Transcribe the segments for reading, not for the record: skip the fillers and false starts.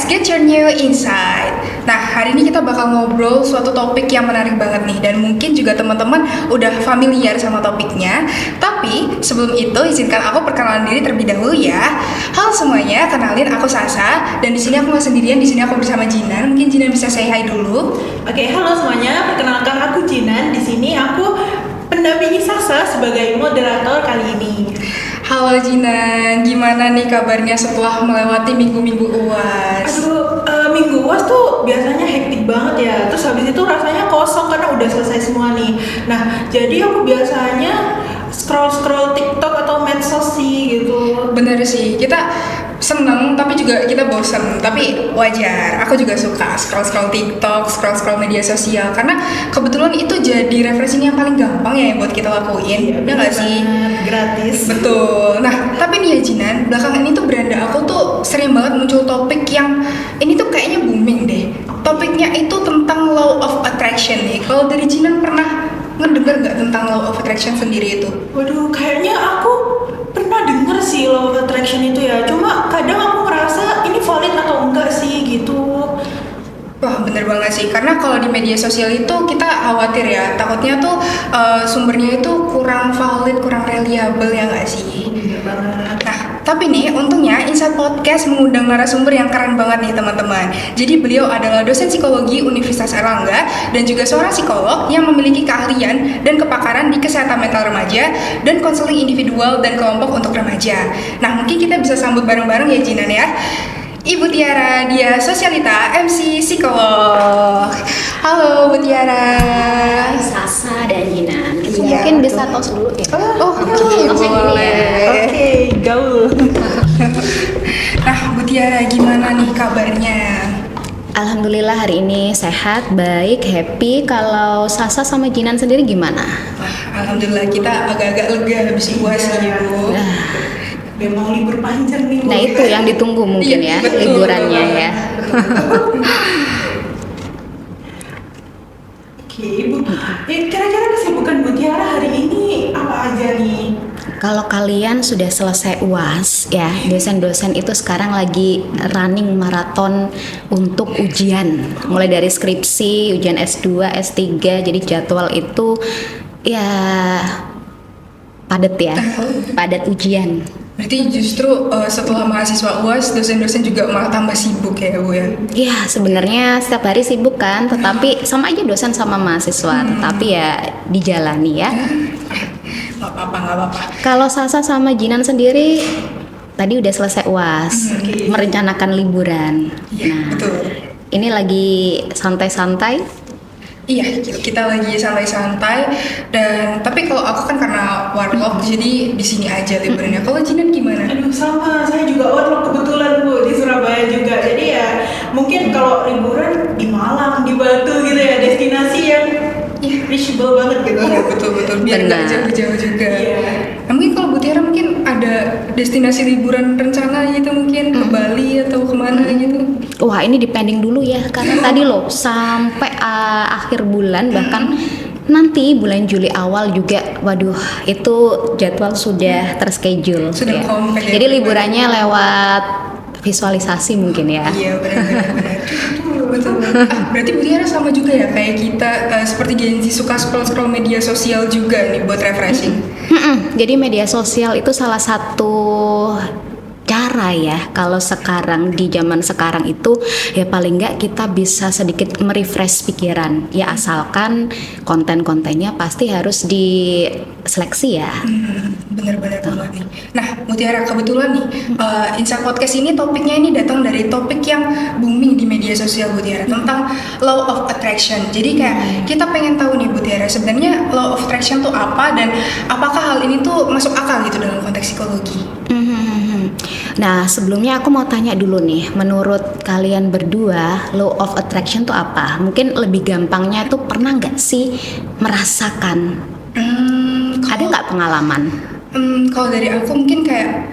podcast Get Your New Insight. Nah, hari ini kita bakal ngobrol suatu topik yang menarik banget nih, dan mungkin juga teman-teman udah familiar sama topiknya. Tapi sebelum itu izinkan aku perkenalan diri terlebih dahulu ya. Halo semuanya, kenalin aku Sasa, dan di sini aku nggak sendirian, di sini aku bersama Jinan. Mungkin Jinan bisa say hi dulu. Oke, halo semuanya, perkenalkan aku Jinan. Di sini aku pendampingi Sasa sebagai moderator kali ini. Halo Jinan, gimana nih kabarnya setelah melewati minggu-minggu UAS? Aduh, minggu UAS tuh biasanya hektik banget ya. Terus habis itu rasanya kosong karena udah selesai semua nih. Nah, jadi aku biasanya scroll TikTok atau medsos sih gitu. Bener sih, kita seneng tapi juga kita bosen, tapi wajar. Aku juga suka scroll TikTok, scroll media sosial, karena kebetulan itu jadi refreshing yang paling gampang ya buat kita lakuin. Udah nggak sih? Gratis. Betul. Nah, tapi nih ya Jinan, belakangan ini tuh beranda aku tuh sering banget muncul topik yang ini tuh kayaknya booming deh. Topiknya itu tentang law of attraction nih. Kalau dari Jinan pernah ngedenger nggak tentang law of attraction sendiri itu? Waduh, kayaknya aku pernah denger sih law of attraction itu ya. Cuma kadang aku ngerasa ini valid atau enggak sih gitu. Wah, bener banget sih, karena kalau di media sosial itu kita khawatir ya, takutnya tuh sumbernya itu kurang valid, kurang reliable ya nggak sih? Bener banget. Nah, tapi nih untungnya Insight Podcast mengundang narasumber yang keren banget nih teman-teman. Jadi beliau adalah dosen psikologi Universitas Airlangga dan juga seorang psikolog yang memiliki keahlian dan kepakaran di kesehatan mental remaja dan konseling individual dan kelompok untuk remaja. Nah, mungkin kita bisa sambut bareng-bareng ya Jinan ya. Ibu Tiara, dia sosialita, MC psikolog. Halo Bu Tiara. Hai Sasa dan Jinan. Kita Iya, mungkin bisa tos dulu ya. Oh, oke, boleh. Oke, gaul. Nah, Bu Tiara, gimana nih kabarnya? Alhamdulillah hari ini sehat, baik, happy. Kalau Sasa sama Jinan sendiri gimana? Wah, alhamdulillah kita agak-agak lega habis UAS nih Bu. Memang libur panjang nih. Nah itu yang ditunggu mungkin Iya, ya, betul, liburannya betul. ya. Oke, Ibu. Kira-kira kesibukan Bu Tiara hari ini apa aja nih? Kalau kalian sudah selesai UAS ya, dosen-dosen itu sekarang lagi running maraton untuk ujian. Mulai dari skripsi, ujian S2, S3, jadi jadwal itu ya padat ya, padat ujian. Berarti justru setelah mahasiswa UAS, dosen-dosen juga malah tambah sibuk ya Bu ya? Ya sebenarnya setiap hari sibuk kan, tetapi sama aja dosen sama mahasiswa, tetapi ya dijalani ya. Nggak apa-apa. Kalau Sasa sama Jinan sendiri tadi udah selesai UAS, merencanakan liburan. Iya, betul. Ini lagi santai-santai. Iya, kita lagi santai-santai, dan tapi kalau aku kan karena warlock, jadi di sini aja liburannya. Kalau Jinan gimana? Aduh, sama, saya juga warlock kebetulan Bu, di Surabaya juga. Jadi ya mungkin kalau liburan di Malang, di Batu gitu ya, destinasi yang reachable banget gitu. Oh, betul, biar nggak Benar. jauh-jauh juga. Iya. Nah, mungkin kalau Bu Tiara mungkin ada destinasi liburan rencana gitu, mungkin ke Bali atau kemana gitu. Wah ini dipending dulu ya, karena tadi loh sampai akhir bulan, bahkan nanti bulan Juli awal juga, waduh itu jadwal sudah terschedule. Sudah ya. compact ya, Jadi benar. liburannya lewat visualisasi mungkin ya. Iya, benar. Betul. Berarti Bu Tiara sama juga ya kayak kita, seperti Gen Z suka scroll media sosial juga nih buat refreshing. Jadi media sosial itu salah satu cara ya, kalau sekarang di zaman sekarang itu ya paling nggak kita bisa sedikit merefresh pikiran ya, asalkan konten-kontennya pasti harus diseleksi ya. Bener-bener banget nih. Nah, Mutiara, kebetulan nih Insight Podcast ini topiknya ini datang dari topik yang booming di media sosial Mutiara, tentang law of attraction. Jadi kayak kita pengen tahu nih Mutiara, sebenarnya law of attraction tuh apa, dan apakah hal ini tuh masuk akal gitu dalam konteks psikologi? Nah sebelumnya aku mau tanya dulu nih, menurut kalian berdua law of attraction tuh apa? Mungkin lebih gampangnya tuh pernah nggak sih merasakan? Ada nggak pengalaman? Kalau dari aku mungkin kayak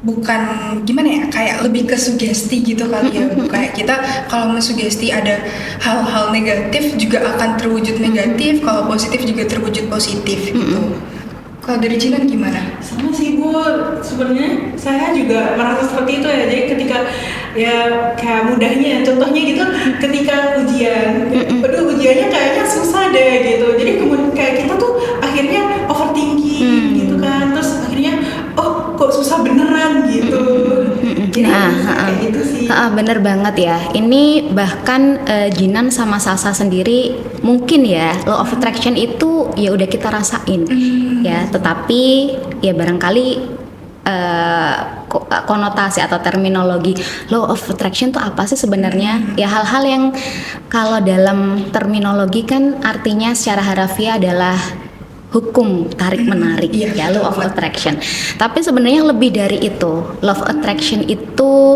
bukan gimana ya, kayak lebih ke sugesti gitu kali ya. Kayak kita kalau mensugesti ada hal-hal negatif juga akan terwujud negatif, kalau positif juga terwujud positif gitu. Kalau dari Jinan gimana? Sama sih Bu, sebenarnya saya juga merasa seperti itu ya. Jadi ketika ya kayak mudahnya, contohnya gitu, ketika ujian, aduh ujiannya kayaknya susah deh gitu. Jadi kemudian kayak kita tuh akhirnya overthinking gitu kan, terus akhirnya oh kok susah beneran gitu. Jadi kayak gitu sih. Bener banget ya. Ini bahkan Jinan sama Sasa sendiri mungkin ya law of attraction itu ya udah kita rasain ya. Tetapi ya barangkali konotasi atau terminologi law of attraction itu apa sih sebenarnya? Ya hal-hal yang kalau dalam terminologi kan artinya secara harafiah adalah hukum tarik menarik ya, law of attraction. Tapi sebenarnya lebih dari itu. Law of attraction itu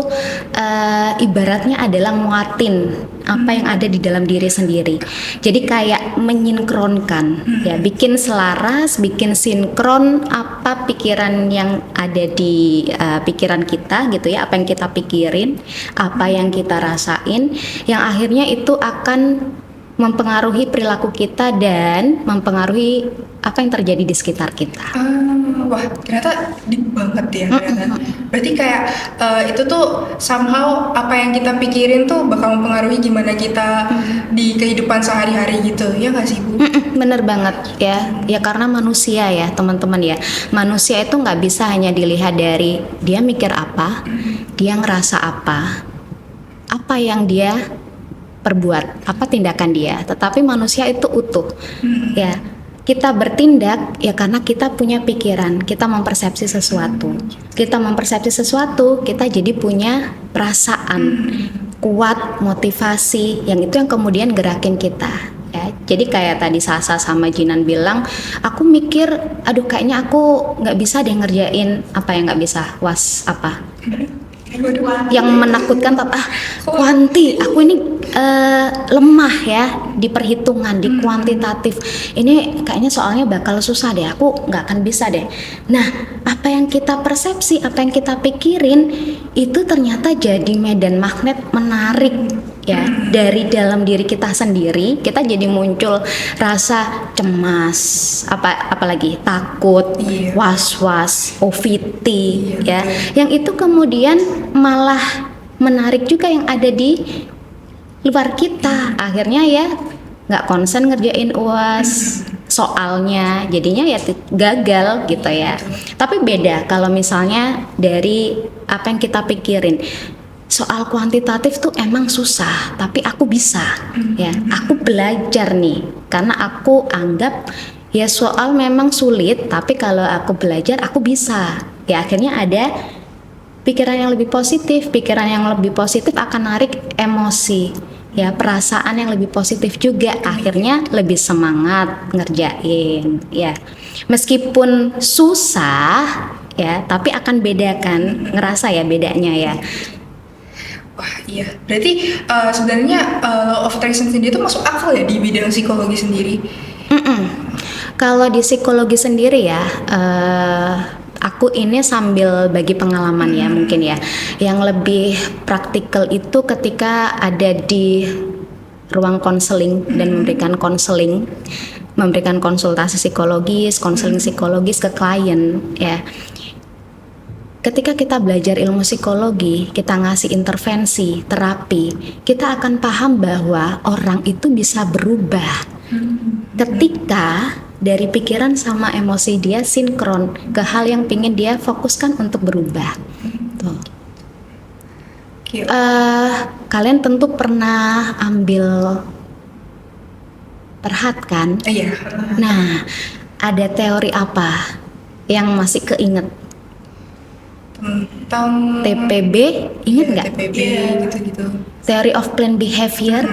ibaratnya adalah nguatin apa yang ada di dalam diri sendiri. Jadi kayak menyinkronkan ya, bikin selaras, bikin sinkron apa pikiran yang ada di pikiran kita gitu ya, apa yang kita pikirin, apa yang kita rasain, yang akhirnya itu akan mempengaruhi perilaku kita dan mempengaruhi apa yang terjadi di sekitar kita. Wah, ternyata deep banget ya ternyata. Berarti kayak itu tuh somehow apa yang kita pikirin tuh bakal mempengaruhi gimana kita di kehidupan sehari-hari gitu, ya nggak sih Bu? Bener banget ya. Ya karena manusia ya teman-teman ya. Manusia itu nggak bisa hanya dilihat dari dia mikir apa, dia ngerasa apa yang dia perbuat, apa tindakan dia, tetapi manusia itu utuh ya. Kita bertindak ya karena kita punya pikiran, kita mempersepsi sesuatu, kita jadi punya perasaan kuat, motivasi, yang itu yang kemudian gerakin kita ya. Jadi kayak tadi Sasa sama Jinan bilang, aku mikir aduh kayaknya aku nggak bisa deh ngerjain apa yang nggak bisa, yang menakutkan, kuanti, aku ini lemah ya di perhitungan, di kuantitatif, ini kayaknya soalnya bakal susah deh, aku nggak akan bisa deh. Nah, apa yang kita persepsi, apa yang kita pikirin itu ternyata jadi medan magnet menarik ya dari dalam diri kita sendiri. Kita jadi muncul rasa cemas, apalagi takut, was-was, OVT ya, yang itu kemudian malah menarik juga yang ada di luar kita. Akhirnya ya nggak konsen ngerjain UAS soalnya, jadinya ya gagal gitu ya. Tapi beda kalau misalnya dari apa yang kita pikirin. Soal kuantitatif tuh emang susah, tapi aku bisa ya. Aku belajar nih karena aku anggap ya soal memang sulit, tapi kalau aku belajar aku bisa. Ya akhirnya ada pikiran yang lebih positif akan narik emosi ya, perasaan yang lebih positif juga, akhirnya lebih semangat ngerjain ya. Meskipun susah ya, tapi akan bedakan, ngerasa ya bedanya ya. Wah iya, berarti sebenarnya law of attraction sendiri itu masuk akal ya di bidang psikologi sendiri? Kalau di psikologi sendiri ya, aku ini sambil bagi pengalaman ya mungkin ya. Yang lebih praktikal itu ketika ada di ruang konseling dan memberikan konseling, memberikan konsultasi psikologis, konseling psikologis ke klien ya. Ketika kita belajar ilmu psikologi, kita ngasih intervensi, terapi, kita akan paham bahwa orang itu bisa berubah ketika dari pikiran sama emosi dia sinkron ke hal yang pingin dia fokuskan untuk berubah. Tuh. Kalian tentu pernah ambil perhat kan? Iya. Nah, ada teori apa yang masih keinget? Tentang TPB, ingat nggak? TPB gitu-gitu. Theory of Planned Behavior.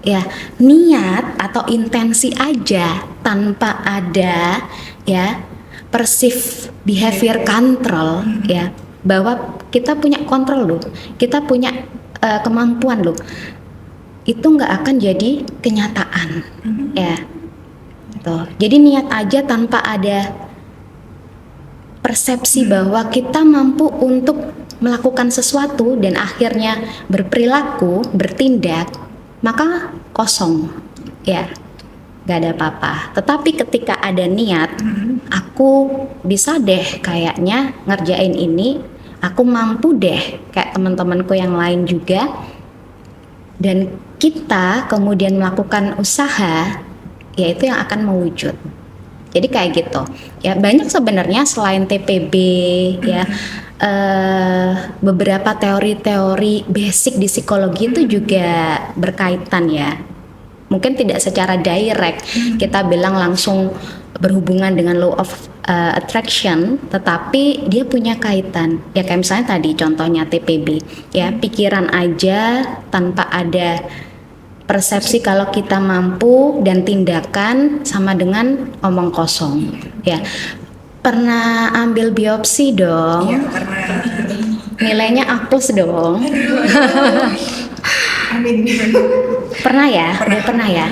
Ya, niat atau intensi aja tanpa ada ya perceived behavior control ya, bahwa kita punya kontrol loh, kita punya kemampuan loh, itu nggak akan jadi kenyataan ya. Tuh. Jadi niat aja tanpa ada persepsi bahwa kita mampu untuk melakukan sesuatu dan akhirnya berperilaku, bertindak, maka kosong ya. nggak ada apa-apa. Tetapi ketika ada niat, aku bisa deh kayaknya ngerjain ini, aku mampu deh kayak teman-temanku yang lain juga, dan kita kemudian melakukan usaha, ya itu yang akan mewujud. Jadi kayak gitu ya, banyak sebenarnya selain TPB ya, beberapa teori-teori basic di psikologi itu juga berkaitan ya. Mungkin tidak secara direct kita bilang langsung berhubungan dengan law of attraction, tetapi dia punya kaitan ya, kayak misalnya tadi contohnya TPB ya, pikiran aja tanpa ada persepsi kalau kita mampu, dan tindakan sama dengan omong kosong ya. Pernah ambil biopsi dong? Iya, karena Nilainya A+ dong. Amin. Pernah ya? Udah pernah ya?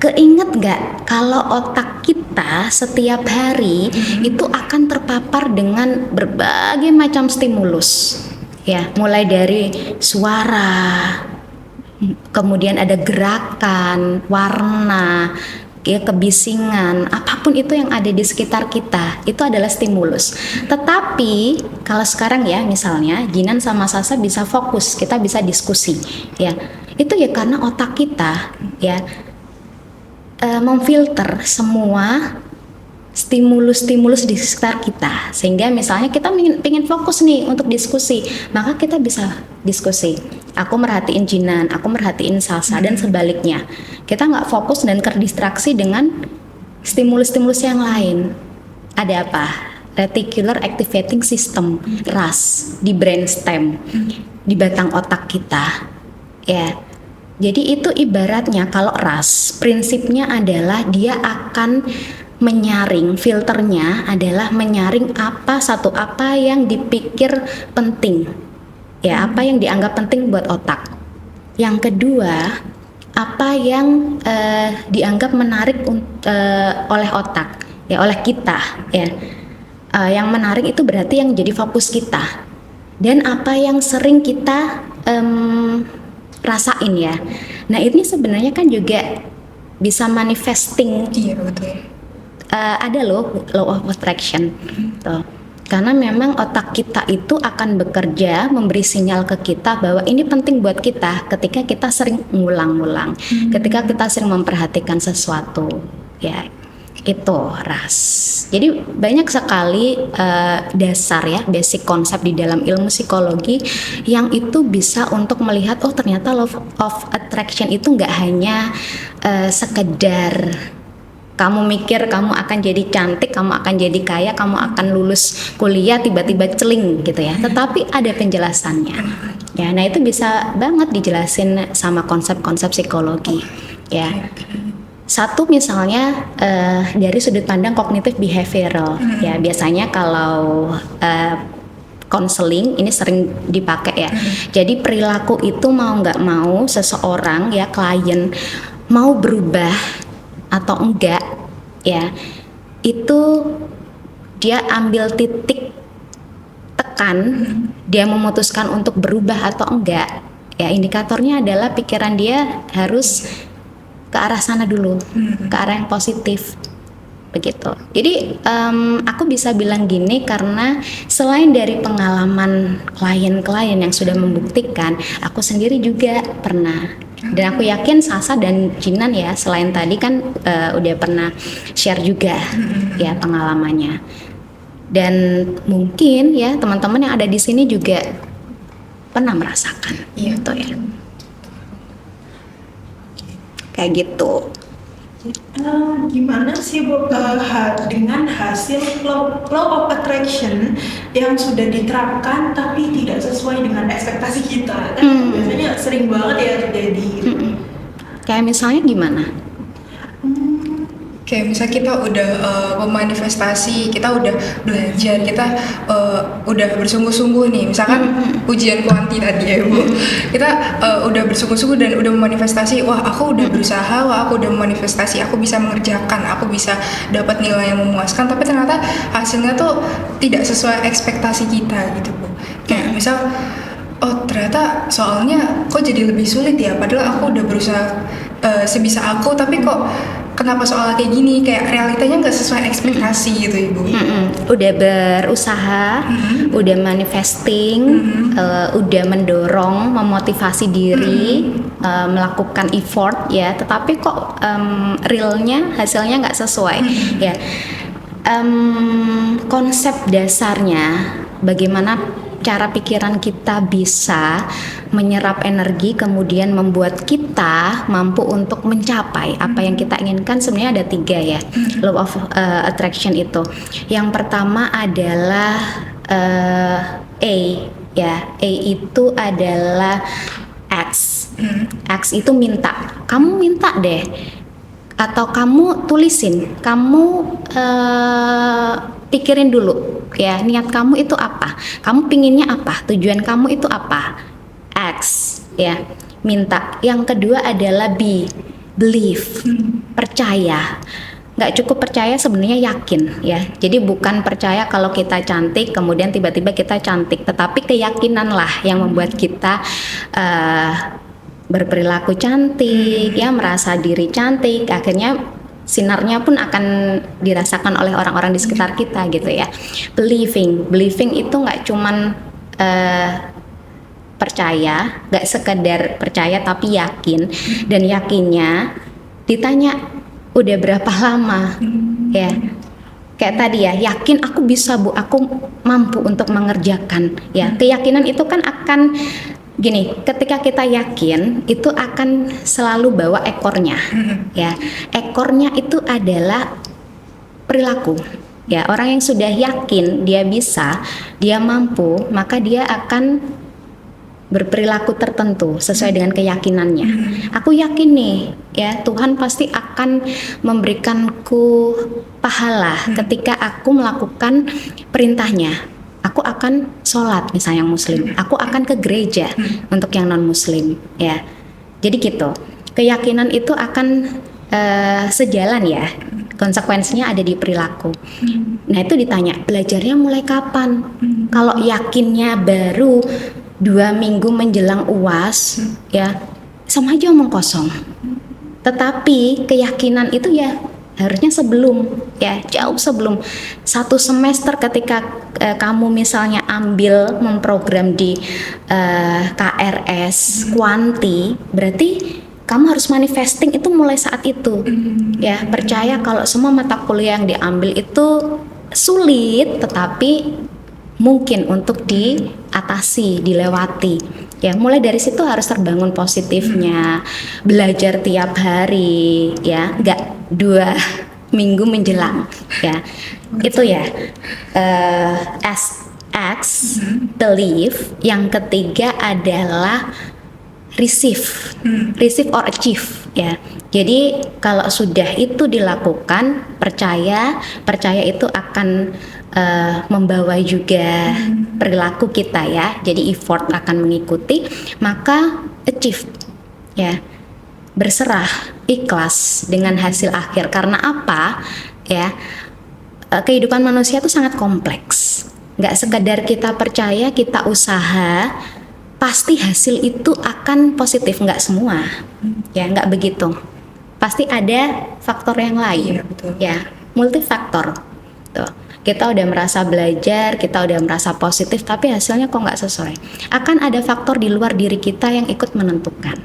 Keinget nggak kalau otak kita setiap hari itu akan terpapar dengan berbagai macam stimulus ya, mulai dari suara, kemudian ada gerakan, warna, ya, kebisingan, apapun itu yang ada di sekitar kita itu adalah stimulus. Tetapi kalau sekarang ya, misalnya Jinan sama Sasa bisa fokus, kita bisa diskusi ya, itu ya karena otak kita ya memfilter semua stimulus-stimulus di sekitar kita, sehingga misalnya kita pengen fokus nih untuk diskusi, maka kita bisa diskusi. Aku merhatiin Jinan, aku merhatiin Salsa, dan sebaliknya kita nggak fokus dan terdistraksi dengan stimulus-stimulus yang lain. Ada apa? Reticular Activating System (RAS) di brainstem, di batang otak kita ya. Jadi itu ibaratnya kalau RAS, prinsipnya adalah dia akan menyaring, filternya adalah menyaring apa yang dipikir penting ya, apa yang dianggap penting buat otak. Yang kedua, apa yang dianggap menarik oleh otak ya, oleh kita ya. Yang menarik itu berarti yang jadi fokus kita, dan apa yang sering kita rasain ya. Nah ini sebenarnya kan juga bisa manifesting. iya betul. Ada loh law of attraction tuh. Karena memang otak kita itu akan bekerja memberi sinyal ke kita bahwa ini penting buat kita ketika kita sering ngulang-ngulang, ketika kita sering memperhatikan sesuatu ya, itu RAS. Jadi banyak sekali dasar ya, basic konsep di dalam ilmu psikologi yang itu bisa untuk melihat, oh ternyata law of attraction itu nggak hanya sekedar kamu mikir kamu akan jadi cantik, kamu akan jadi kaya, kamu akan lulus kuliah tiba-tiba celing gitu ya, tetapi ada penjelasannya ya. Nah itu bisa banget dijelasin sama konsep-konsep psikologi ya. Satu misalnya dari sudut pandang kognitif behavioral ya, biasanya kalau konseling ini sering dipakai ya. Jadi perilaku itu mau nggak mau seseorang ya, klien mau berubah atau enggak ya, itu dia ambil titik tekan, dia memutuskan untuk berubah atau enggak ya, indikatornya adalah pikiran dia harus ke arah sana dulu, ke arah yang positif begitu. Jadi aku bisa bilang gini karena selain dari pengalaman klien-klien yang sudah membuktikan, aku sendiri juga pernah. Dan aku yakin Sasa dan Jinan ya, selain tadi kan udah pernah share juga ya pengalamannya. Dan mungkin ya teman-teman yang ada di sini juga pernah merasakan gitu ya. Kayak gitu. Gimana sih Bu dengan hasil law of attraction yang sudah diterapkan tapi tidak sesuai dengan ekspektasi kita? Kan biasanya sering banget ya terjadi. Kayak misalnya gimana? Kayak misalnya kita udah memanifestasi, kita udah belajar, kita udah bersungguh-sungguh nih, misalkan ujian kuanti tadi ya Bu, kita udah bersungguh-sungguh dan udah memanifestasi, wah aku udah berusaha, wah aku udah memanifestasi, aku bisa mengerjakan, aku bisa dapat nilai yang memuaskan, tapi ternyata hasilnya tuh tidak sesuai ekspektasi kita gitu Bu. Kayak misal, oh ternyata soalnya kok jadi lebih sulit ya, padahal aku udah berusaha sebisa aku, tapi kok kenapa soalnya kayak gini, kayak realitanya nggak sesuai ekspektasi gitu Ibu. Udah berusaha, udah manifesting, udah mendorong, memotivasi diri, melakukan effort ya, tetapi kok realnya hasilnya nggak sesuai ya. Konsep dasarnya bagaimana cara pikiran kita bisa menyerap energi kemudian membuat kita mampu untuk mencapai apa yang kita inginkan, sebenarnya ada 3 ya, law of attraction itu. Yang pertama adalah A ya, A itu adalah X. X itu minta, kamu minta deh, atau kamu tulisin, kamu pikirin dulu ya, niat kamu itu apa, kamu pinginnya apa, tujuan kamu itu apa. X ya, minta. Yang kedua adalah B, believe, percaya. Nggak cukup percaya, sebenarnya yakin ya. Jadi bukan percaya kalau kita cantik kemudian tiba-tiba kita cantik, tetapi keyakinan lah yang membuat kita berperilaku cantik ya, merasa diri cantik, akhirnya sinarnya pun akan dirasakan oleh orang-orang di sekitar kita gitu ya. Believing itu nggak cuman percaya, nggak sekedar percaya tapi yakin, dan yakinnya ditanya udah berapa lama ya. Kayak tadi ya, yakin aku bisa Bu, aku mampu untuk mengerjakan ya. Keyakinan itu kan akan gini, ketika kita yakin itu akan selalu bawa ekornya ya. Ekornya itu adalah perilaku ya. Orang yang sudah yakin dia bisa, dia mampu, maka dia akan berperilaku tertentu sesuai dengan keyakinannya. Aku yakin nih ya, Tuhan pasti akan memberikanku pahala ketika aku melakukan perintahnya. Aku akan sholat misalnya yang muslim, aku akan ke gereja untuk yang non muslim ya. Jadi gitu, keyakinan itu akan sejalan ya, konsekuensinya ada di perilaku. Nah itu ditanya, belajarnya mulai kapan? Kalau yakinnya baru 2 minggu menjelang UAS ya, sama aja omong kosong. Tetapi keyakinan itu ya harusnya sebelum ya, jauh sebelum 1 semester ketika kamu misalnya memprogram di KRS Kuanti, berarti kamu harus manifesting itu mulai saat itu ya. Percaya kalau semua mata kuliah yang diambil itu sulit tetapi mungkin untuk diatasi, dilewati ya. Mulai dari situ harus terbangun positifnya, belajar tiap hari ya, nggak 2 minggu menjelang ya. Itu ya X, believe. Yang ketiga adalah receive or achieve ya. Jadi kalau sudah itu dilakukan, percaya itu akan membawa juga perilaku kita ya. Jadi effort akan mengikuti, maka achieve ya, berserah, ikhlas dengan hasil akhir. Karena apa ya, kehidupan manusia itu sangat kompleks, nggak sekedar kita percaya, kita usaha pasti hasil itu akan positif, nggak semua ya, nggak begitu, pasti ada faktor yang lain ya, multifaktor tuh. Kita udah merasa belajar, kita udah merasa positif, tapi hasilnya kok nggak sesuai. Akan ada faktor di luar diri kita yang ikut menentukan.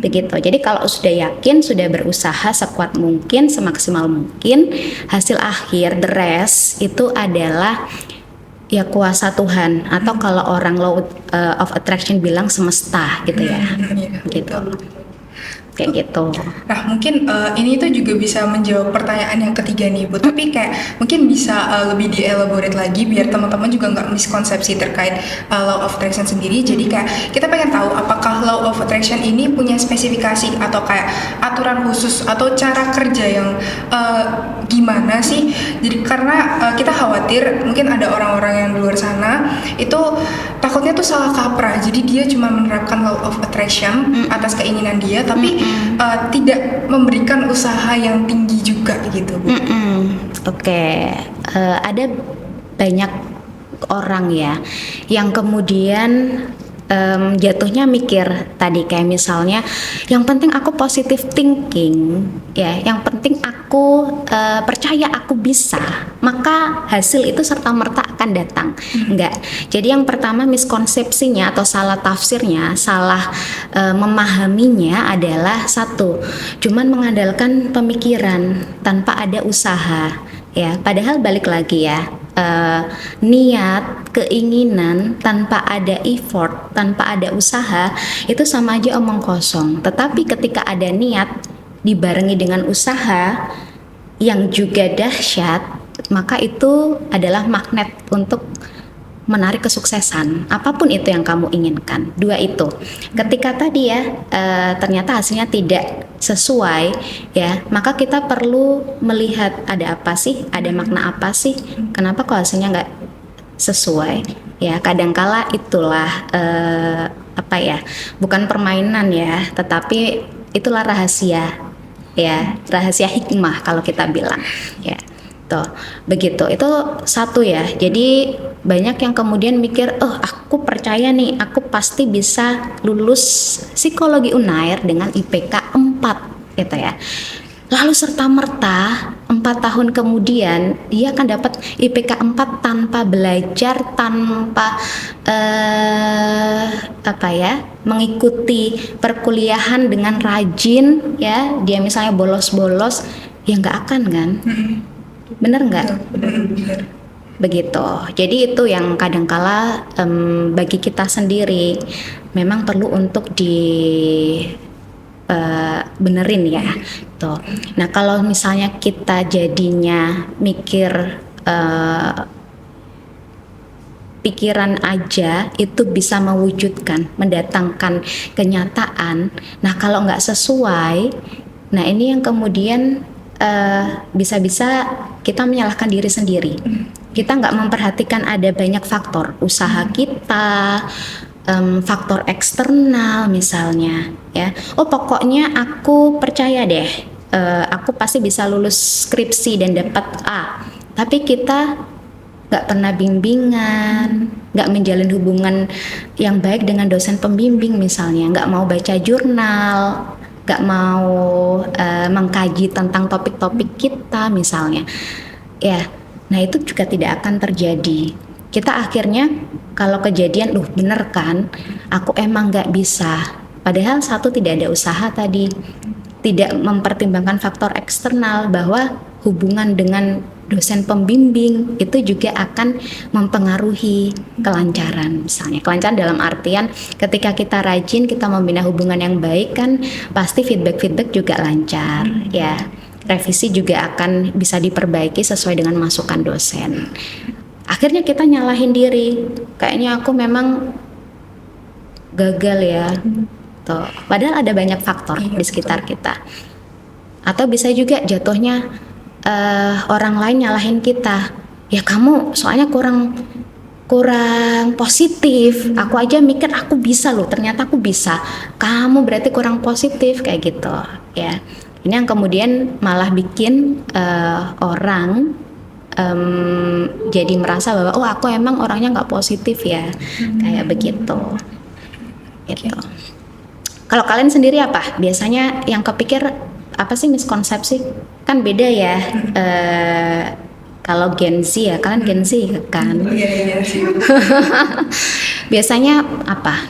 Begitu. Jadi kalau sudah yakin, sudah berusaha sekuat mungkin, semaksimal mungkin, hasil akhir, the rest itu adalah ya kuasa Tuhan, atau kalau orang law of attraction bilang semesta gitu ya. Gitu. Kayak gitu. Nah mungkin ini tuh juga bisa menjawab pertanyaan yang ketiga nih Bu, tapi kayak mungkin bisa lebih dielaborate lagi biar teman-teman juga nggak miskonsepsi terkait law of attraction sendiri. Jadi kayak kita pengen tahu apakah law of attraction ini punya spesifikasi atau kayak aturan khusus atau cara kerja yang gimana sih? Jadi karena kita khawatir mungkin ada orang-orang yang di luar sana itu takutnya tuh salah kaprah, jadi dia cuma menerapkan law of attraction atas keinginan dia, tapi tidak memberikan usaha yang tinggi juga gitu Bu. Oke. Ada banyak orang ya yang kemudian jatuhnya mikir tadi kayak misalnya yang penting aku positive thinking ya, yang penting aku percaya aku bisa, maka hasil itu serta merta akan datang. Enggak. Jadi yang pertama miskonsepsinya atau salah tafsirnya, salah memahaminya adalah satu, cuman mengandalkan pemikiran tanpa ada usaha ya, padahal balik lagi ya, niat, keinginan tanpa ada effort, tanpa ada usaha itu sama aja omong kosong. Tetapi ketika ada niat dibarengi dengan usaha yang juga dahsyat, maka itu adalah magnet untuk menarik kesuksesan apapun itu yang kamu inginkan. Dua itu. Ketika tadi ya ternyata hasilnya tidak sesuai ya, maka kita perlu melihat ada apa sih, ada makna apa sih, kenapa kok hasilnya nggak sesuai ya. Kadangkala itulah apa ya, bukan permainan ya, tetapi itulah rahasia ya, rahasia hikmah kalau kita bilang ya. Tuh, begitu. Itu satu ya. Jadi banyak yang kemudian mikir, oh aku percaya nih, aku pasti bisa lulus psikologi Unair dengan IPK 4 gitu ya. Lalu serta-merta 4 tahun kemudian dia akan dapat IPK 4 tanpa belajar, tanpa apa ya, mengikuti perkuliahan dengan rajin ya. Dia misalnya bolos-bolos, ya nggak akan kan? Bener nggak? Benar. Begitu. Jadi itu yang kadangkala bagi kita sendiri memang perlu untuk benerin ya. Tuh. Nah kalau misalnya kita jadinya mikir pikiran aja itu bisa mewujudkan, mendatangkan kenyataan. Nah kalau nggak sesuai, nah ini yang kemudian bisa-bisa kita menyalahkan diri sendiri. Kita nggak memperhatikan ada banyak faktor, usaha kita, faktor eksternal misalnya ya. Oh pokoknya aku percaya deh, aku pasti bisa lulus skripsi dan dapat A. Tapi kita nggak pernah bimbingan, nggak menjalin hubungan yang baik dengan dosen pembimbing misalnya, nggak mau baca jurnal, gak mau mengkaji tentang topik-topik kita misalnya ya, nah itu juga tidak akan terjadi. Kita akhirnya kalau kejadian bener kan aku emang gak bisa, padahal satu tidak ada usaha tadi, tidak mempertimbangkan faktor eksternal bahwa hubungan dengan dosen pembimbing itu juga akan mempengaruhi kelancaran. Misalnya kelancaran dalam artian ketika kita rajin, kita membina hubungan yang baik kan pasti feedback juga lancar ya. Revisi juga akan bisa diperbaiki sesuai dengan masukan dosen. Akhirnya kita nyalahin diri, kayaknya aku memang gagal ya. Tuh. Padahal ada banyak faktor di sekitar kita. Atau bisa juga jatuhnya orang lain nyalahin kita, ya kamu soalnya kurang positif, aku aja mikir aku bisa loh, ternyata aku bisa, kamu berarti kurang positif kayak gitu ya. Ini yang kemudian malah bikin orang jadi merasa bahwa oh aku emang orangnya nggak positif ya, kayak begitu gitu. Kalau kalian sendiri apa biasanya yang kepikir, apa sih miskonsepsi? Kan beda ya. Kalau Gen Z ya, kalian Gen Z kan? Iya sih. Biasanya apa?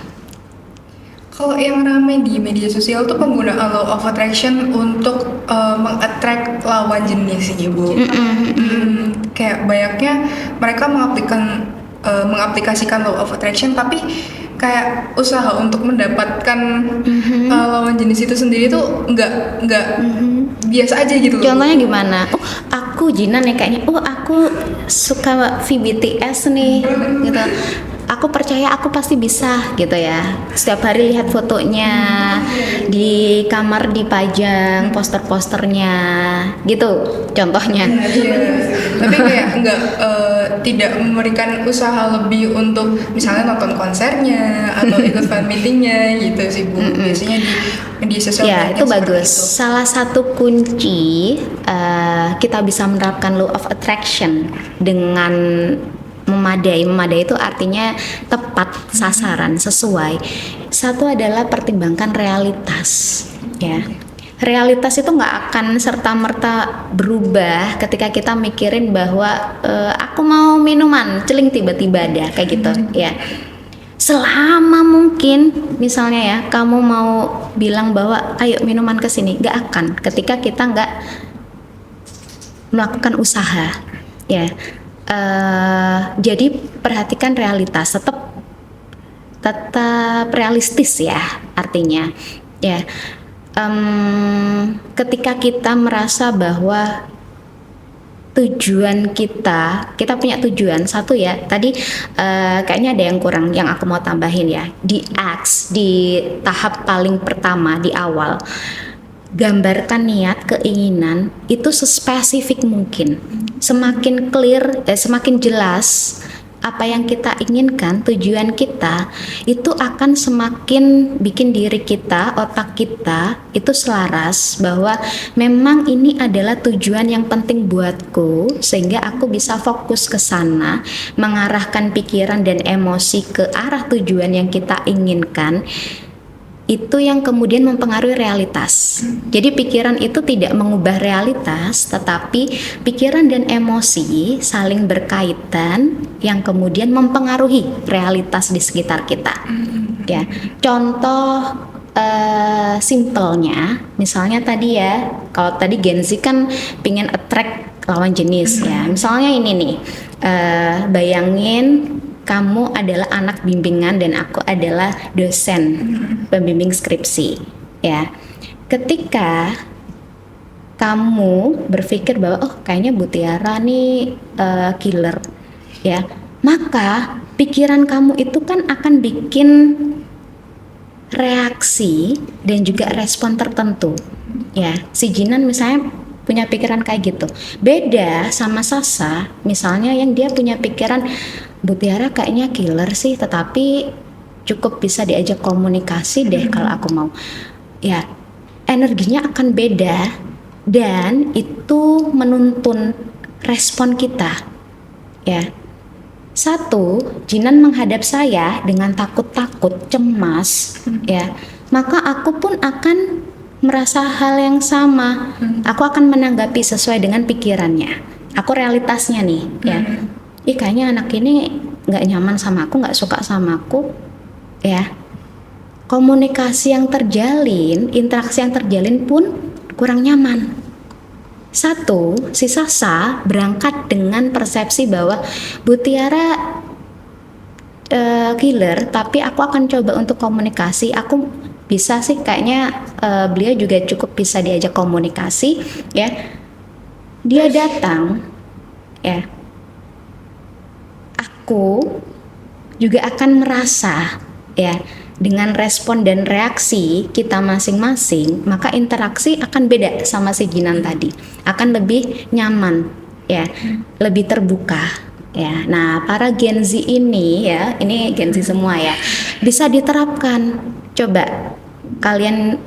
Kalau yang ramai di media sosial tuh penggunaan law of attraction untuk meng-attract lawan jenis sih Ibu. Kayak banyaknya mereka mengaplikasikan law of attraction, tapi kayak usaha untuk mendapatkan lawan jenis itu sendiri tuh nggak biasa aja gitu. Contohnya gimana? Oh aku Jinan ya kayaknya. Oh aku suka VBTS nih gitu. Aku percaya aku pasti bisa gitu ya. Setiap hari lihat fotonya, di kamar dipajang poster-posternya gitu contohnya. Tapi kayak tidak memberikan usaha lebih untuk misalnya nonton konsernya atau ikut fan meetingnya gitu sih Bu. Biasanya di media sosial ya itu bagus. Itu. Salah satu kunci kita bisa menerapkan law of attraction dengan Memadai itu artinya tepat sasaran, sesuai. Satu adalah pertimbangkan realitas, ya. Realitas itu nggak akan serta-merta berubah ketika kita mikirin bahwa aku mau minuman, celing tiba-tiba ada kayak gitu, ya. Selama mungkin misalnya ya kamu mau bilang bahwa ayo minuman ke sini, nggak akan ketika kita nggak melakukan usaha, ya. Jadi perhatikan realitas, tetap realistis ya artinya, ya. Ketika kita merasa bahwa tujuan kita punya tujuan satu ya, tadi kayaknya ada yang kurang yang aku mau tambahin ya, di X di tahap paling pertama di awal, gambarkan niat keinginan itu sespesifik mungkin, semakin clear, semakin jelas apa yang kita inginkan, tujuan kita itu akan semakin bikin diri kita, otak kita itu selaras bahwa memang ini adalah tujuan yang penting buatku, sehingga aku bisa fokus ke sana, mengarahkan pikiran dan emosi ke arah tujuan yang kita inginkan. Itu yang kemudian mempengaruhi realitas. Jadi pikiran itu tidak mengubah realitas, tetapi pikiran dan emosi saling berkaitan yang kemudian mempengaruhi realitas di sekitar kita. Ya, contoh simpelnya, misalnya tadi ya, kalau tadi Gen Z kan pingin attract lawan jenis ya. Misalnya ini nih, bayangin kamu adalah anak bimbingan dan aku adalah dosen pembimbing skripsi, ya. Ketika kamu berpikir bahwa oh kayaknya Bu Tiara nih killer, ya, maka pikiran kamu itu kan akan bikin reaksi dan juga respon tertentu, ya. Si Jinan misalnya punya pikiran kayak gitu, beda sama Sasa misalnya yang dia punya pikiran Bu Tiara kayaknya killer sih, tetapi cukup bisa diajak komunikasi deh kalau aku mau. Ya, energinya akan beda dan itu menuntun respon kita. Ya. Satu, Jinan menghadap saya dengan takut-takut, cemas, ya. Maka aku pun akan merasa hal yang sama. Aku akan menanggapi sesuai dengan pikirannya. Aku realitasnya nih, ya. Kayaknya anak ini nggak nyaman sama aku, nggak suka sama aku, ya. Komunikasi yang terjalin, interaksi yang terjalin pun kurang nyaman. Satu, si Sasa berangkat dengan persepsi bahwa Bu Tiara killer, tapi aku akan coba untuk komunikasi. Aku bisa sih, kayaknya beliau juga cukup bisa diajak komunikasi, ya. Dia datang, ya. Aku juga akan merasa, ya, dengan respon dan reaksi kita masing-masing, maka interaksi akan beda sama si Jinan tadi, akan lebih nyaman, ya, lebih terbuka, ya. Nah, para Gen Z ini, ya, ini Gen Z semua ya, bisa diterapkan. Coba kalian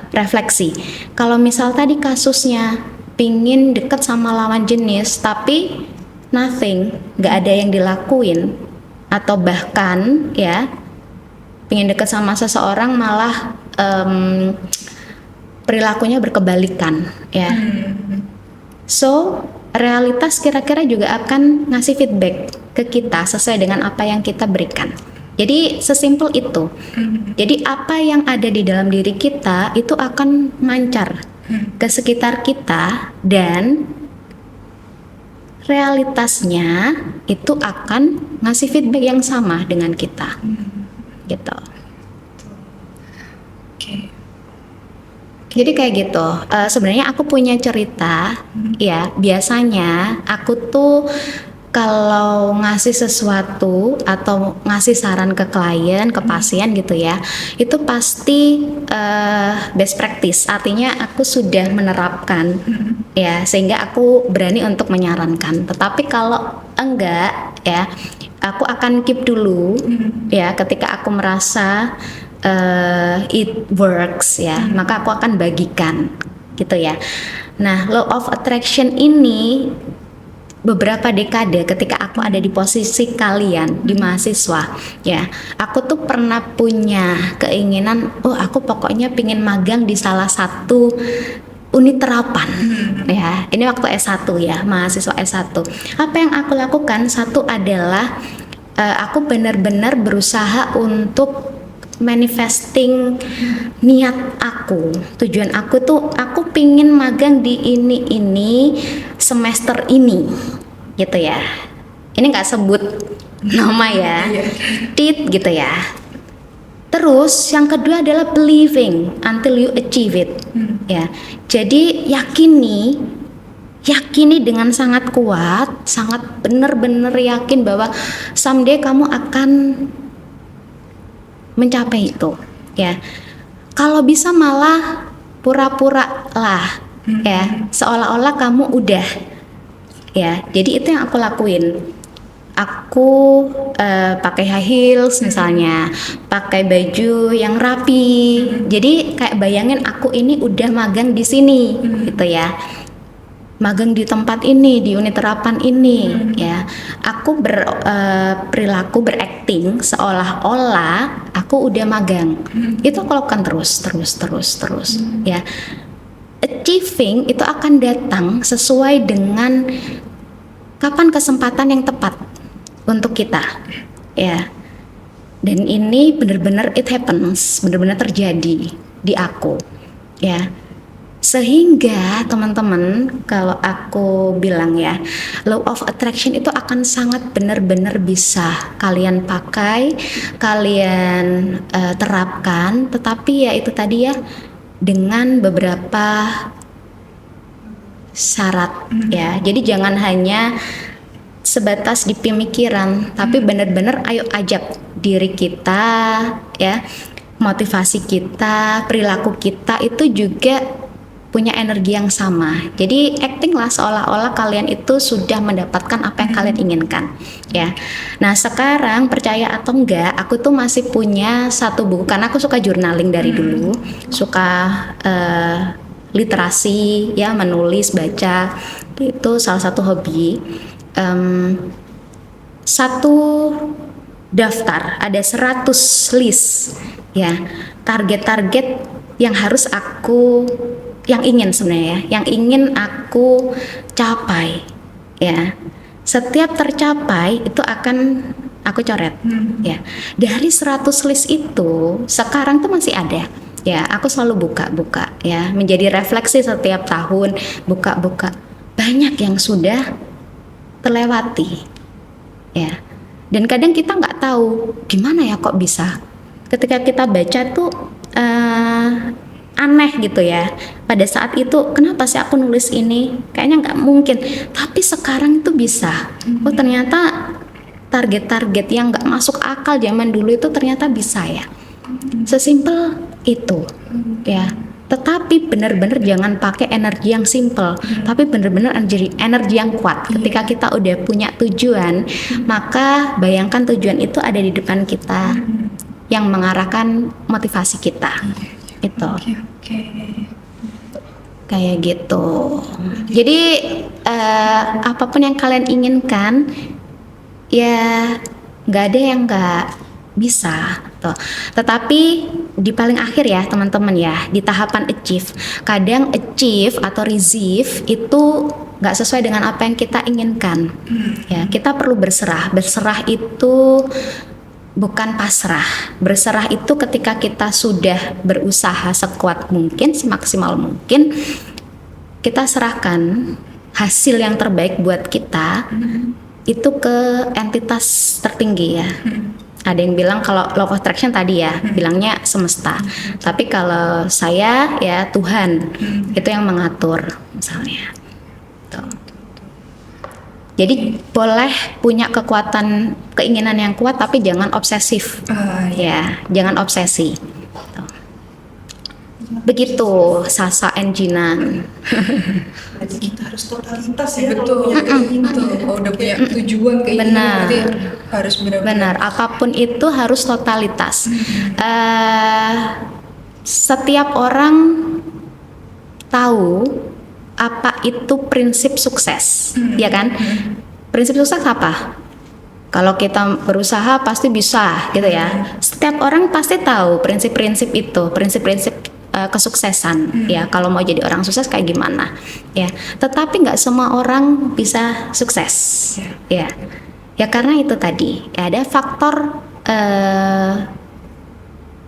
refleksi. Kalau misal tadi kasusnya pingin deket sama lawan jenis, tapi nothing, nggak ada yang dilakuin, atau bahkan ya pengen deket sama seseorang malah perilakunya berkebalikan, ya. So realitas kira-kira juga akan ngasih feedback ke kita sesuai dengan apa yang kita berikan. Jadi sesimpel itu. Jadi apa yang ada di dalam diri kita itu akan mancar ke sekitar kita, dan realitasnya itu akan ngasih feedback yang sama dengan kita, gitu. Jadi kayak gitu. Sebenarnya aku punya cerita, ya. Biasanya aku tuh kalau ngasih sesuatu atau ngasih saran ke klien, ke pasien gitu ya, itu pasti best practice, artinya aku sudah menerapkan, ya, sehingga aku berani untuk menyarankan. Tetapi kalau enggak, ya, aku akan keep dulu, ya, ketika aku merasa it works, ya, maka aku akan bagikan, gitu ya. Nah, law of attraction ini beberapa dekade ketika aku ada di posisi kalian di mahasiswa ya, aku tuh pernah punya keinginan, oh aku pokoknya pingin magang di salah satu unit terapan ya. Ini waktu S1 ya, mahasiswa S1. Apa yang aku lakukan? Satu adalah aku benar-benar berusaha untuk manifesting niat aku, tujuan aku tuh aku pingin magang di ini semester ini gitu ya. Ini nggak sebut nama ya, tit gitu ya. Terus yang kedua adalah believing until you achieve it ya. Jadi yakini dengan sangat kuat, sangat benar-benar yakin bahwa someday kamu akan mencapai itu ya. Kalau bisa malah pura-pura lah ya, seolah-olah kamu udah ya. Jadi itu yang aku lakuin. Aku pakai high heels misalnya, pakai baju yang rapi. Jadi kayak bayangin aku ini udah magang di sini gitu ya. Magang di tempat ini, di unit terapan ini ya. Aku perilaku berakting seolah-olah aku udah magang. Itu aku lakukan terus ya. Achieving itu akan datang sesuai dengan kapan kesempatan yang tepat untuk kita ya. Dan ini benar-benar it happens, benar-benar terjadi di aku ya. Sehingga teman-teman, kalau aku bilang ya, law of attraction itu akan sangat benar-benar bisa kalian pakai, kalian terapkan, tetapi ya itu tadi ya, dengan beberapa syarat ya. Jadi jangan hanya sebatas di pemikiran, tapi benar-benar ayo ajak diri kita ya, motivasi kita, perilaku kita itu juga punya energi yang sama. Jadi acting lah seolah-olah kalian itu sudah mendapatkan apa yang kalian inginkan ya. Nah sekarang percaya atau enggak, aku tuh masih punya satu buku karena aku suka journaling dari dulu, suka literasi ya, menulis, baca, itu salah satu hobi. Satu daftar ada 100 list ya, target-target yang harus aku, yang ingin sebenarnya ya, yang ingin aku capai ya. Setiap tercapai itu akan aku coret ya. Dari 100 list itu sekarang tuh masih ada ya. Aku selalu buka-buka ya, menjadi refleksi setiap tahun, buka-buka. Banyak yang sudah terlewati ya. Dan kadang kita nggak tahu gimana ya kok bisa. Ketika kita baca tuh aneh gitu ya. Pada saat itu kenapa sih aku nulis ini? Kayaknya nggak mungkin. Tapi sekarang itu bisa. Oh ternyata target-target yang nggak masuk akal zaman dulu itu ternyata bisa ya. Sesimpel itu ya. Tetapi benar-benar jangan pakai energi yang simple, tapi benar-benar energi yang kuat. Ketika kita udah punya tujuan, maka bayangkan tujuan itu ada di depan kita, yang mengarahkan motivasi kita. Itu kayak gitu. Jadi apapun yang kalian inginkan, ya nggak ada yang nggak bisa tuh. Tetapi di paling akhir ya teman-teman ya, di tahapan achieve, kadang achieve atau receive itu nggak sesuai dengan apa yang kita inginkan ya. Kita perlu berserah. Berserah itu bukan pasrah. Berserah itu ketika kita sudah berusaha sekuat mungkin, semaksimal mungkin, kita serahkan hasil yang terbaik buat kita itu ke entitas tertinggi ya. Ada yang bilang kalau law of attraction tadi ya, bilangnya semesta. Tapi kalau saya ya Tuhan, itu yang mengatur misalnya. Tuh. Jadi boleh punya kekuatan, keinginan yang kuat, tapi jangan obsesif, ya, jangan obsesi. Tuh. Begitu Sasa and Jinan. Jadi kita harus totalitas ya. Betul, kalau udah punya tujuan kayak gini, berarti harus benar-benar. Benar, apapun itu harus totalitas. Setiap orang tahu apa itu prinsip sukses, ya kan? prinsip sukses apa? Kalau kita berusaha pasti bisa gitu ya. Setiap orang pasti tahu prinsip-prinsip itu, prinsip-prinsip kesuksesan ya. Kalau mau jadi orang sukses kayak gimana ya. Tetapi nggak semua orang bisa sukses ya. Ya karena itu tadi ada faktor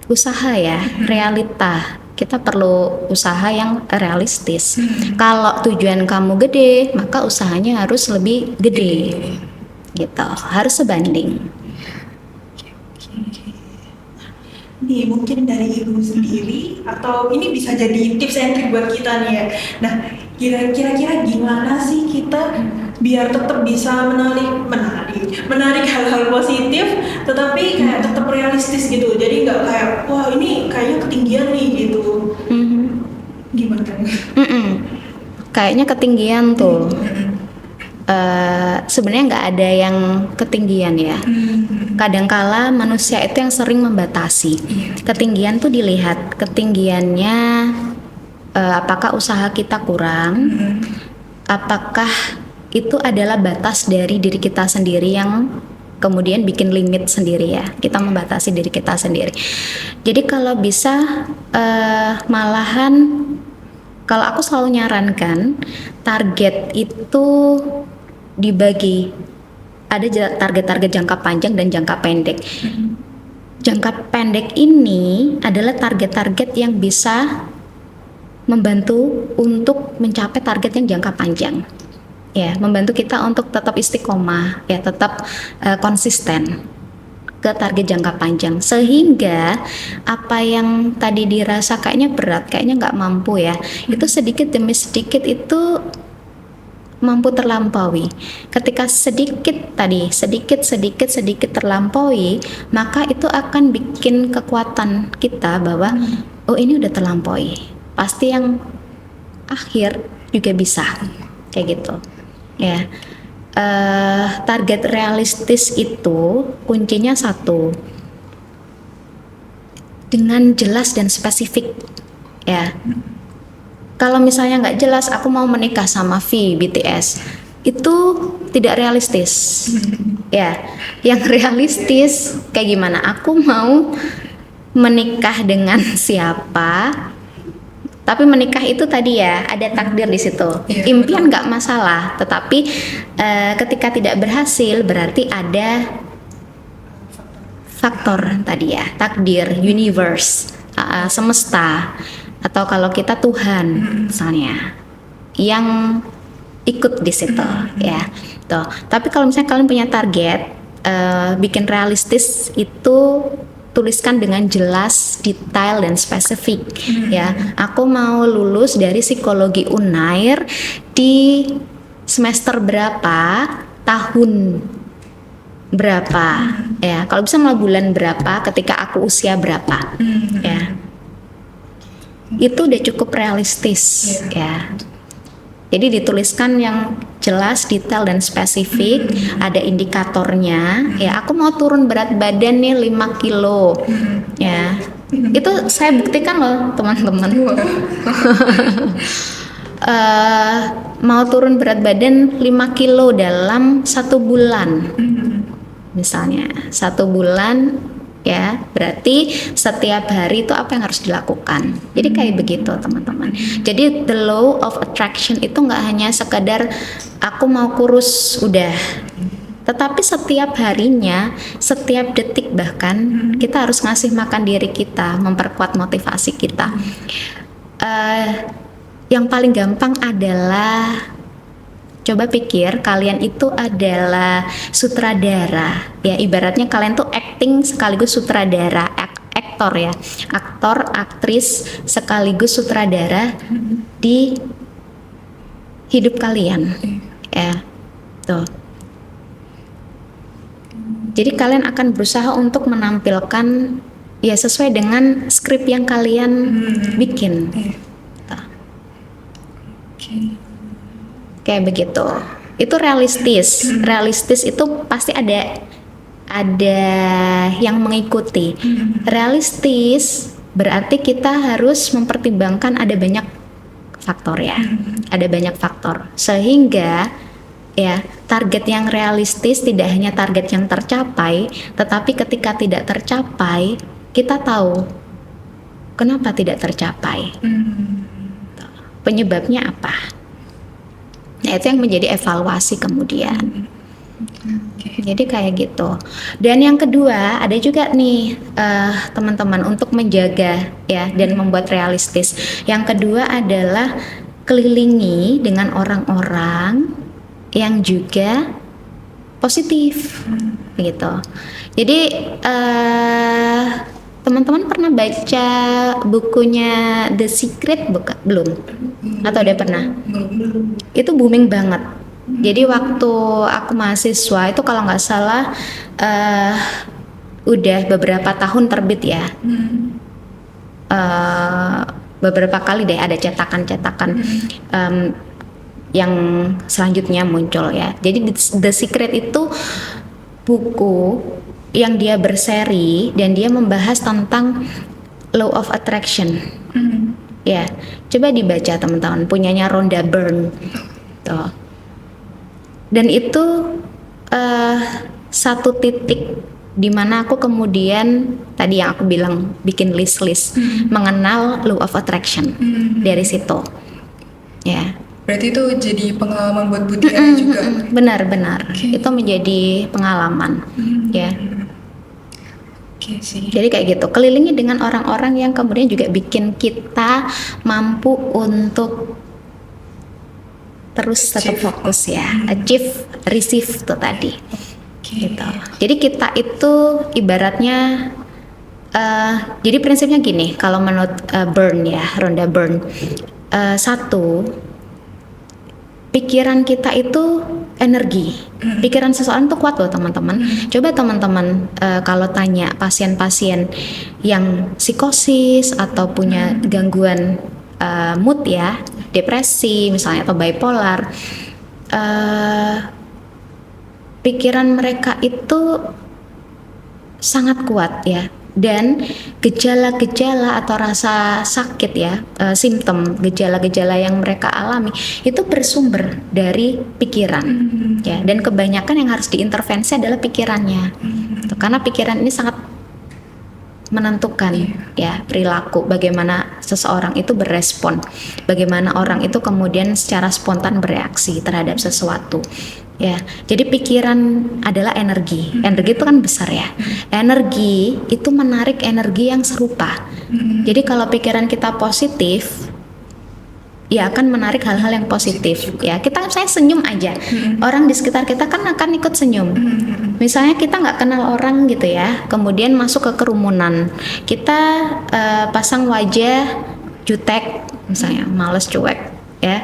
usaha ya, realita. Kita perlu usaha yang realistis. Kalau tujuan kamu gede, maka usahanya harus lebih gede. Gitu, harus sebanding. Nih mungkin dari ibu sendiri atau ini bisa jadi tips and trick buat kita nih ya. Nah, kira-kira gimana sih kita biar tetap bisa menarik hal-hal positif, tetapi kayak tetap realistis gitu. Jadi nggak kayak wah ini kayaknya ketinggian nih gitu. Gimana? Kayaknya ketinggian tuh. Sebenarnya nggak ada yang ketinggian ya. Kadangkala manusia itu yang sering membatasi. Ketinggian tuh dilihat ketinggiannya, apakah usaha kita kurang, apakah itu adalah batas dari diri kita sendiri yang kemudian bikin limit sendiri ya. Kita membatasi diri kita sendiri. Jadi kalau bisa malahan kalau aku selalu nyarankan target itu dibagi, ada target-target jangka panjang dan jangka pendek. Jangka pendek ini adalah target-target yang bisa membantu untuk mencapai target yang jangka panjang. Ya, membantu kita untuk tetap istiqomah, ya tetap konsisten ke target jangka panjang, sehingga apa yang tadi dirasa kayaknya berat, kayaknya nggak mampu ya, itu sedikit demi sedikit itu mampu terlampaui. Ketika sedikit terlampaui, maka itu akan bikin kekuatan kita bahwa oh ini udah terlampaui, pasti yang akhir juga bisa kayak gitu ya. Target realistis itu kuncinya satu, dengan jelas dan spesifik ya. Kalau misalnya nggak jelas, aku mau menikah sama V BTS, itu tidak realistis ya. Yang realistis kayak gimana? Aku mau menikah dengan siapa, tapi menikah itu tadi ya ada takdir di situ. Impian nggak masalah, tetapi ketika tidak berhasil berarti ada faktor tadi ya, takdir, universe, semesta, atau kalau kita Tuhan misalnya yang ikut di situ ya. Tuh. Tapi kalau misalnya kalian punya target, bikin realistis itu tuliskan dengan jelas, detail dan spesifik ya. Aku mau lulus dari psikologi Unair di semester berapa, tahun berapa ya. Kalau bisa malah bulan berapa, ketika aku usia berapa ya. Itu udah cukup realistis ya. Jadi dituliskan yang jelas, detail dan spesifik, ada indikatornya ya. Aku mau turun berat badan nih 5 kilo ya. Itu saya buktikan loh teman-teman. Mau turun berat badan 5 kilo dalam 1 bulan misalnya, 1 bulan ya, berarti setiap hari itu apa yang harus dilakukan. Jadi kayak begitu teman-teman. Jadi the law of attraction itu nggak hanya sekadar aku mau kurus udah, tetapi setiap harinya, setiap detik bahkan kita harus ngasih makan diri kita, memperkuat motivasi kita. Yang paling gampang adalah coba pikir kalian itu adalah sutradara ya, ibaratnya kalian tuh acting sekaligus sutradara, aktor ya, aktor, aktris sekaligus sutradara di hidup kalian ya. Tuh. Jadi kalian akan berusaha untuk menampilkan ya sesuai dengan skrip yang kalian bikin. Kayak begitu. Itu realistis. Realistis itu pasti ada yang mengikuti. Realistis berarti kita harus mempertimbangkan ada banyak faktor ya. Ada banyak faktor. Sehingga ya, target yang realistis tidak hanya target yang tercapai, tetapi ketika tidak tercapai, kita tahu kenapa tidak tercapai. Penyebabnya apa? Nah, itu yang menjadi evaluasi kemudian. Jadi kayak gitu. Dan yang kedua ada juga nih teman-teman untuk menjaga ya dan membuat realistis. Yang kedua adalah kelilingi dengan orang-orang yang juga positif, gitu. Jadi teman-teman pernah baca bukunya The Secret belum? Atau udah pernah? Itu booming banget. Jadi waktu aku mahasiswa itu kalau nggak salah udah beberapa tahun terbit ya. Beberapa kali deh ada cetakan-cetakan yang selanjutnya muncul ya. Jadi The Secret itu buku yang dia berseri dan dia membahas tentang law of attraction. Ya, coba dibaca teman-teman, punyanya Rhonda Byrne. Tuh. Dan itu satu titik di mana aku kemudian tadi yang aku bilang bikin list-list mengenal law of attraction dari situ. Ya. Berarti itu jadi pengalaman buat Bu Tiara juga. Benar-benar. Itu menjadi pengalaman. Ya. Oke sih. Jadi kayak gitu. Kelilingi dengan orang-orang yang kemudian juga bikin kita mampu untuk terus tetap fokus ya, achieve, receive itu tadi, gitu. Jadi kita itu ibaratnya, jadi prinsipnya gini, kalau menurut Byrne ya, Rhonda Byrne, satu, pikiran kita itu energi, pikiran seseorang itu kuat loh teman-teman. Coba teman-teman kalau tanya pasien-pasien yang psikosis atau punya gangguan mood ya, depresi misalnya atau bipolar, pikiran mereka itu sangat kuat ya, dan gejala-gejala atau rasa sakit ya, simptom gejala-gejala yang mereka alami itu bersumber dari pikiran ya, dan kebanyakan yang harus diintervensi adalah pikirannya, karena pikiran ini sangat menentukan ya perilaku, bagaimana seseorang itu berespon, bagaimana orang itu kemudian secara spontan bereaksi terhadap sesuatu ya. Jadi pikiran adalah energi, energi itu kan besar ya, energi itu menarik energi yang serupa. Jadi kalau pikiran kita positif ya akan menarik hal-hal yang positif ya. Saya senyum aja, orang di sekitar kita kan akan ikut senyum. Misalnya kita nggak kenal orang gitu ya, kemudian masuk ke kerumunan, kita pasang wajah jutek misalnya, males, cuek ya,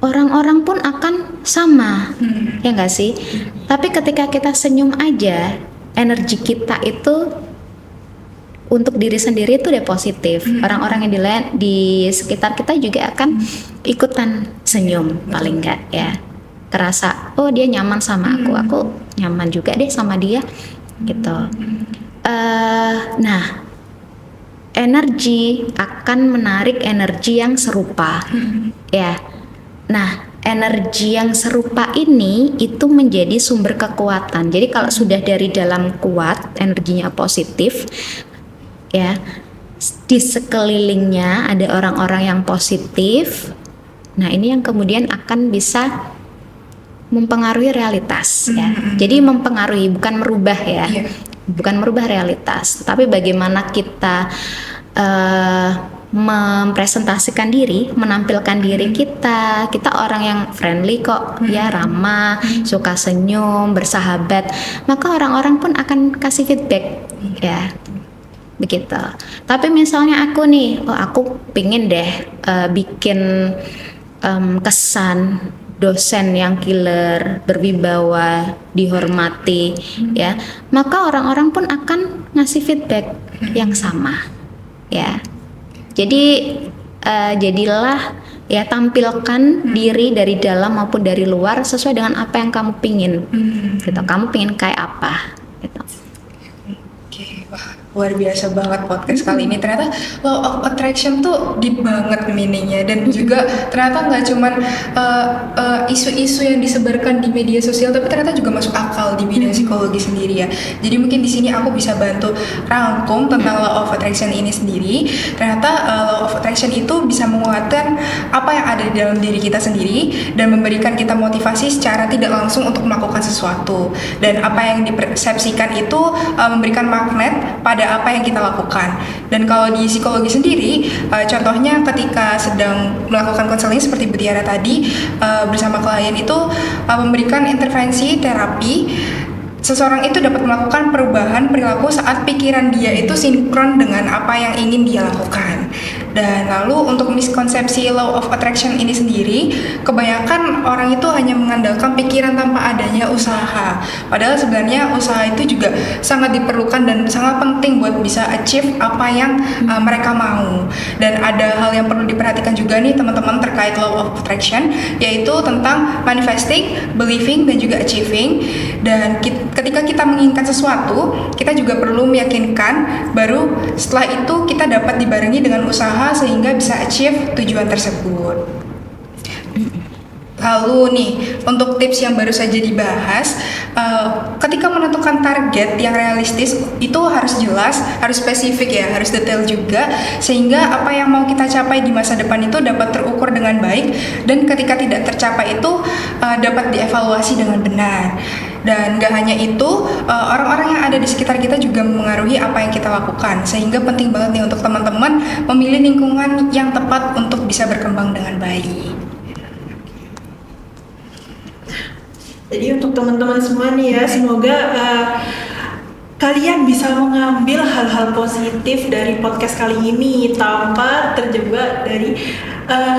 orang-orang pun akan sama, ya nggak sih? Tapi ketika kita senyum aja, energi kita itu untuk diri sendiri itu udah positif. Orang-orang yang di sekitar kita juga akan ikutan senyum, paling enggak ya. Kerasa, oh dia nyaman sama aku nyaman juga deh sama dia, gitu. Nah, energi akan menarik energi yang serupa, ya. Nah, energi yang serupa ini itu menjadi sumber kekuatan. Jadi kalau sudah dari dalam kuat, energinya positif, ya, di sekelilingnya ada orang-orang yang positif. Nah, ini yang kemudian akan bisa mempengaruhi realitas ya. Jadi mempengaruhi, bukan merubah ya. Bukan merubah realitas, tapi bagaimana kita mempresentasikan diri, menampilkan diri kita orang yang friendly kok ya, ramah, suka senyum, bersahabat, maka orang-orang pun akan kasih feedback ya, begitu. Tapi misalnya aku nih, aku pingin deh bikin kesan dosen yang killer, berwibawa, dihormati ya, maka orang-orang pun akan ngasih feedback yang sama ya. Jadi jadilah ya, tampilkan diri dari dalam maupun dari luar sesuai dengan apa yang kamu pingin gitu. Kamu pingin kayak apa gitu. Oke, wah Luar biasa banget podcast kali ini. Ternyata law of attraction tuh deep banget meaningnya, dan juga ternyata nggak cuman isu-isu yang disebarkan di media sosial, tapi ternyata juga masuk akal di bidang psikologi sendiri ya. Jadi mungkin di sini aku bisa bantu rangkum tentang law of attraction ini sendiri. Ternyata law of attraction itu bisa menguatkan apa yang ada di dalam diri kita sendiri dan memberikan kita motivasi secara tidak langsung untuk melakukan sesuatu. Dan apa yang dipersepsikan itu memberikan magnet pada apa yang kita lakukan. Dan kalau di psikologi sendiri, contohnya ketika sedang melakukan konseling seperti Bu Tiara tadi bersama klien itu memberikan intervensi terapi, seseorang itu dapat melakukan perubahan perilaku saat pikiran dia itu sinkron dengan apa yang ingin dia lakukan. Dan lalu untuk miskonsepsi law of attraction ini sendiri, kebanyakan orang itu hanya mengandalkan pikiran tanpa adanya usaha. Padahal sebenarnya usaha itu juga sangat diperlukan dan sangat penting buat bisa achieve apa yang mereka mau. Dan ada hal yang perlu diperhatikan juga nih teman-teman terkait law of attraction, yaitu tentang manifesting, believing, dan juga achieving. Dan ketika kita menginginkan sesuatu, kita juga perlu meyakinkan, baru setelah itu kita dapat dibarengi dengan usaha sehingga bisa achieve tujuan tersebut. Lalu nih, untuk tips yang baru saja dibahas, ketika menentukan target yang realistis itu harus jelas, harus spesifik ya, harus detail juga, sehingga apa yang mau kita capai di masa depan itu dapat terukur dengan baik, dan ketika tidak tercapai itu dapat dievaluasi dengan benar. Dan gak hanya itu, orang-orang yang ada di sekitar kita juga mengaruhi apa yang kita lakukan, sehingga penting banget nih untuk teman-teman memilih lingkungan yang tepat untuk bisa berkembang dengan baik. Jadi untuk teman-teman semua nih ya, semoga kalian bisa mengambil hal-hal positif dari podcast kali ini tanpa terjebak dari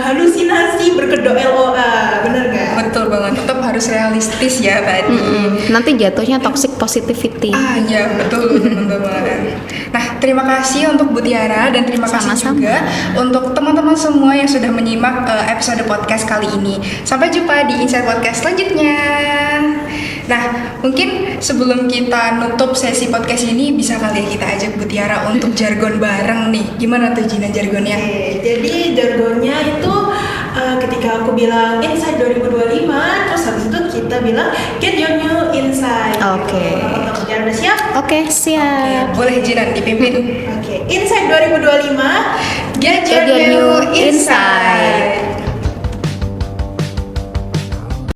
halusinasi berkedok LOA, bener gak? Betul banget, tetap harus realistis ya tadi. Nanti jatuhnya toxic positivity. Ya betul teman-teman. Nah, terima kasih untuk Bu Tiara dan terima kasih Sama-sama. juga untuk teman-teman semua yang sudah menyimak episode podcast kali ini. Sampai jumpa di Insight Podcast selanjutnya. Nah, mungkin sebelum kita nutup sesi podcast ini, bisa kali ya kita ajak Bu Tiara untuk jargon bareng nih. Gimana tuh Gina jargonnya? Oke, jadi jargonnya itu ketika aku bilang Insight 2025, terus habis itu kita bilang Get Your New Insight. Oke. Udah siap? Oke, siap. Boleh Gina dipimpin. Oke, Insight 2025, Get Get Your Your New New Insight.